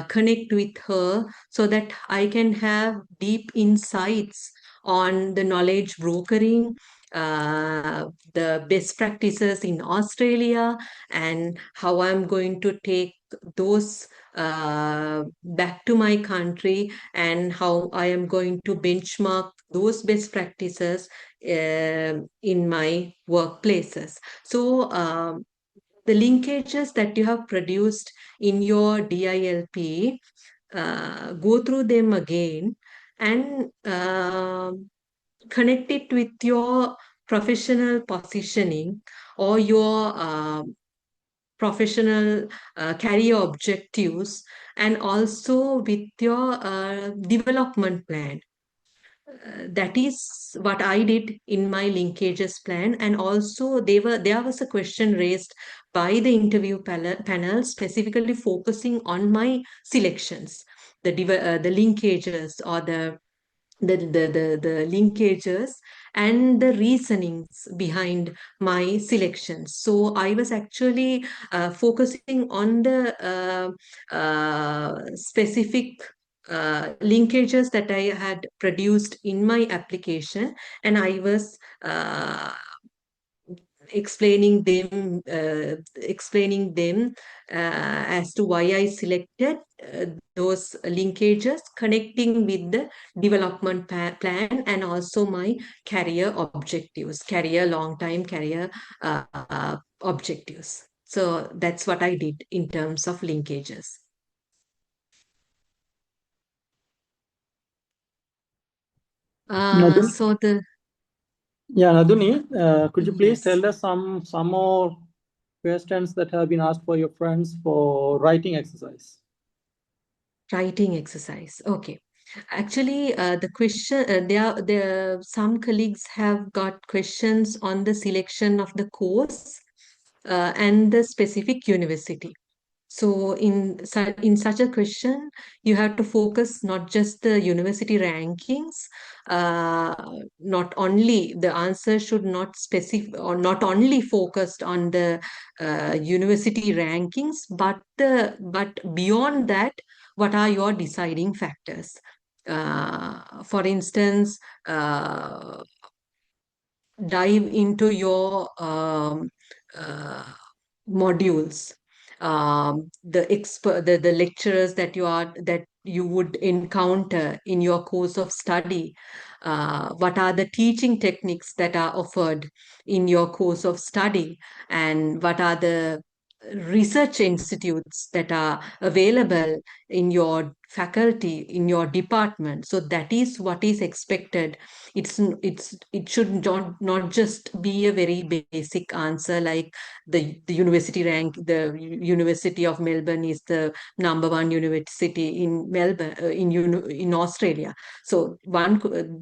connect with her so that I can have deep insights on the knowledge brokering, the best practices in Australia, and how I'm going to take those back to my country, and how I am going to benchmark those best practices in my workplaces. So, the linkages that you have produced in your DILP, go through them again and connect it with your professional positioning or your professional career objectives, and also with your development plan. That is what I did in my linkages plan. And also there was a question raised by the interview panel specifically focusing on my selections, the linkages, or the linkages and the reasonings behind my selections. So I was actually focusing on the specific linkages that I had produced in my application, and I was explaining them as to why I selected those linkages, connecting with the development plan and also my career objectives, long-time career objectives. So that's what I did in terms of linkages. Naduni? So the Yeah, Naduni, could you please yes. tell us some more questions that have been asked for your friends for writing exercise? Writing exercise. Okay. Actually, the question there some colleagues have got questions on the selection of the course and the specific university. So in such a question, you have to focus not just the university rankings, not only the answer should not specific or not only focused on the university rankings, but beyond that, what are your deciding factors? For instance, dive into your uh, modules, the lecturers that you would encounter in your course of study. What are the teaching techniques that are offered in your course of study, and what are the research institutes that are available in your faculty, in your department. So that is what is expected. It should not just be a very basic answer like the university rank. The University of Melbourne is the #1 university in Melbourne, in Australia. So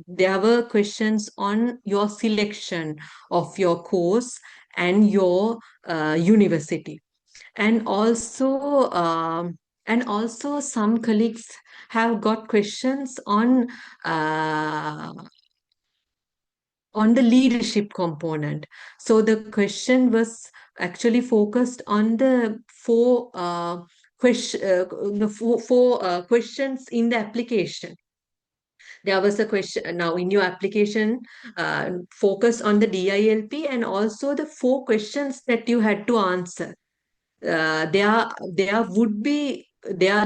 there were questions on your selection of your course and your university. And also some colleagues have got questions uh, on the leadership component. So the question was actually focused on the four questions in the application. There was a question now in your application, focus on the DILP and also the 4 questions that you had to answer. There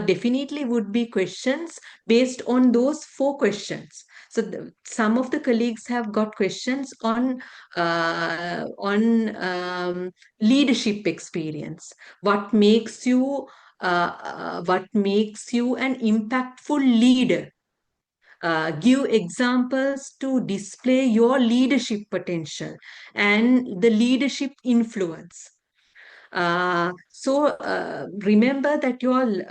definitely would be questions based on those 4 questions. So some of the colleagues have got questions on leadership experience. What makes you an impactful leader? Give examples to display your leadership potential and the leadership influence. So remember that your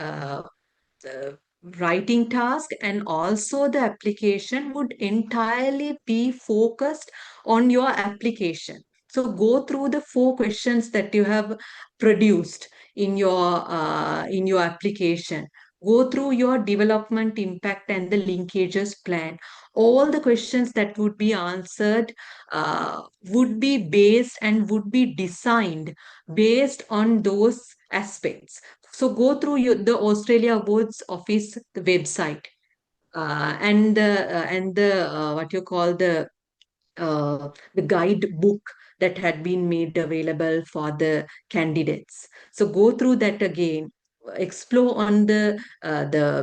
writing task and also the application would entirely be focused on your application. So go through the 4 questions that you have produced in your application. Go through your development impact and the linkages plan. All the questions that would be answered would be based and would be designed based on those aspects. So go through the Australia Awards Office website and the what you call the guidebook that had been made available for the candidates. So go through that again. Explore on the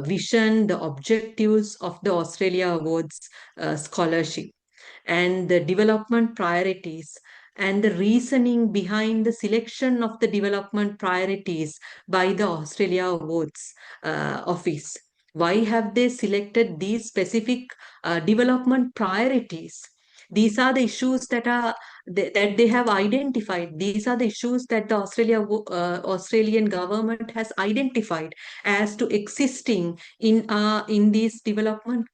vision, the objectives of the Australia Awards scholarship and the development priorities and the reasoning behind the selection of the development priorities by the Australia Awards office. Why have they selected these specific development priorities? These are the issues that they have identified. These are the issues that the Australian government has identified as to existing in these developing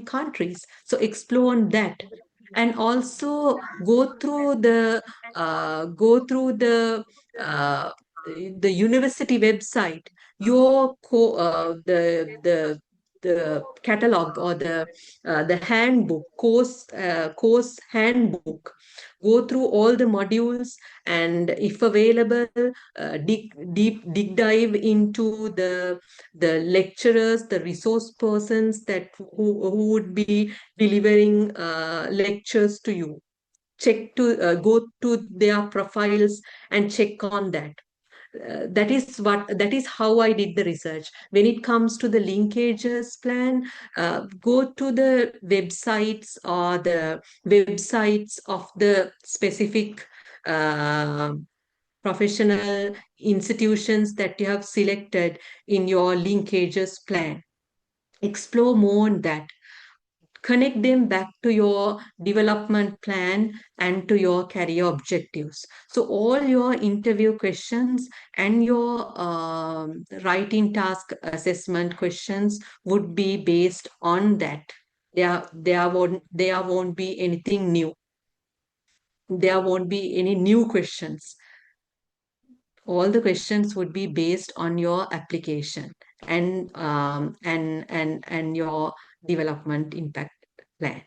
countries. So explore on that, and also go through uh, the university website, the catalog or the handbook, course handbook. Go through all the modules, and if available, deep dive into the lecturers, the resource persons who would be delivering lectures to you. go to their profiles and check on that. That is how I did the research. When it comes to the linkages plan, go to the websites or the websites of the specific uh, professional institutions that you have selected in your linkages plan. Explore more on that. Connect them back to your development plan and to your career objectives. So all your interview questions and your writing task assessment questions would be based on that. There won't be anything new. There won't be any new questions. All the questions would be based on your application and your development impact plan.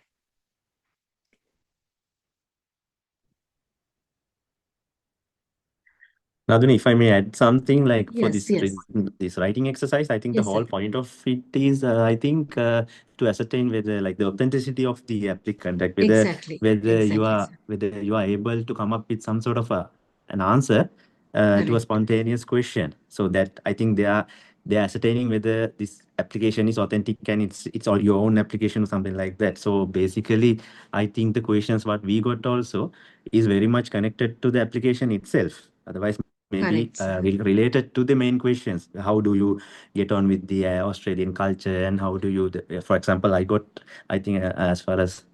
Naduni, if I may add something, like for Yes, yes, this writing exercise, I think the yes, whole sir. point of it is, I think, to ascertain whether like the authenticity of the applicant, like Exactly, whether exactly, sir. you are able to come up with some sort of an answer to a Correct. spontaneous question. So that I think they are ascertaining whether this application is authentic and it's all your own application or something like that. So basically, I think the questions what we got also is very much connected to the application itself. Otherwise, maybe Correct, sir. related to the main questions. How do you get on with the Australian culture, and how do you, for example, I think as far as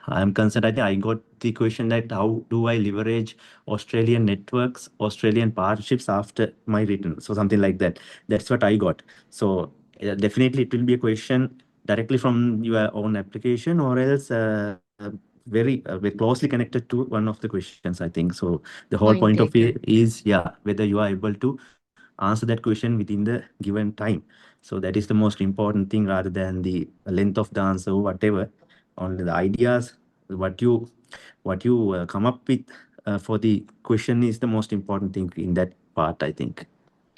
I'm concerned, I think I got the question that how do I leverage Australian networks, Australian partnerships after my return? So something like that. That's what I got. So definitely it will be a question directly from your own application, or else very closely connected to one of the questions, I think. So the whole Point point of taken. it is, yeah, whether you are able to answer that question within the given time. So that is the most important thing, rather than the length of the answer or whatever. Only the ideas, what you come up with for the question is the most important thing in that part, I think.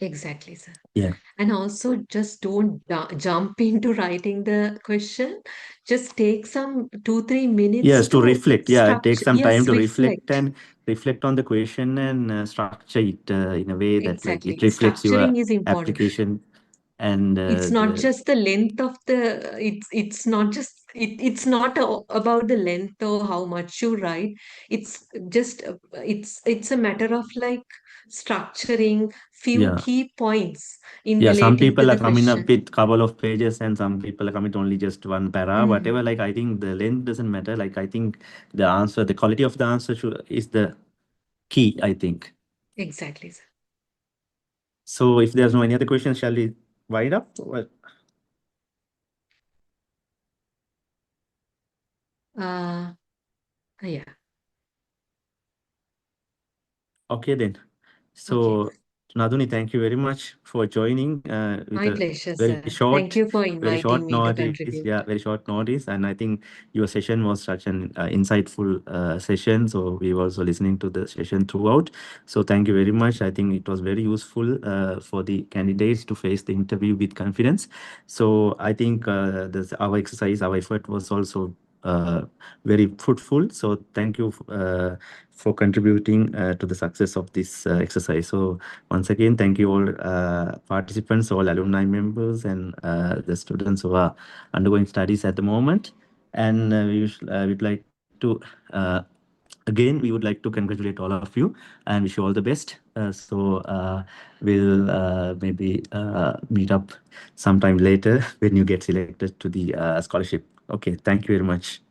Exactly, sir. Yeah. And also, just don't jump into writing the question. Just take some 2-3 minutes Yes, to to reflect. Yeah, take structure. some time Yes, to reflect reflect. and reflect on the question and structure it in a way that like it Exactly. reflects your Structuring is important. application and It's not just the length of the it's not just it's not about the length or how much you write. It's just it's a matter of like structuring few yeah. key points in Yeah, some relating to people are the coming up question. with couple of pages and some people are coming with only just one para, Mm, whatever. Like I think the length doesn't matter. Like I think the answer, the quality of the answer is the key, I think. exactly, sir. So if there's no any other questions, shall we wind up? Yeah. Okay then. Okay. So Naduni, thank you very much for joining with My a pleasure, very sir. Thank short, you for very inviting short me to notice. contribute. Yeah, very short notice. And I think your session was such an insightful session. So we were also listening to the session throughout. So thank you very much. I think it was very useful for the candidates to face the interview with confidence. So I think our exercise, our effort was also very fruitful. So thank you for contributing to the success of this exercise. So once again, thank you all participants, all alumni members, and the students who are undergoing studies at the moment. And we'd like to again, we would like to congratulate all of you and wish you all the best. We'll maybe meet up sometime later when you get selected to the scholarship. Okay, thank you very much.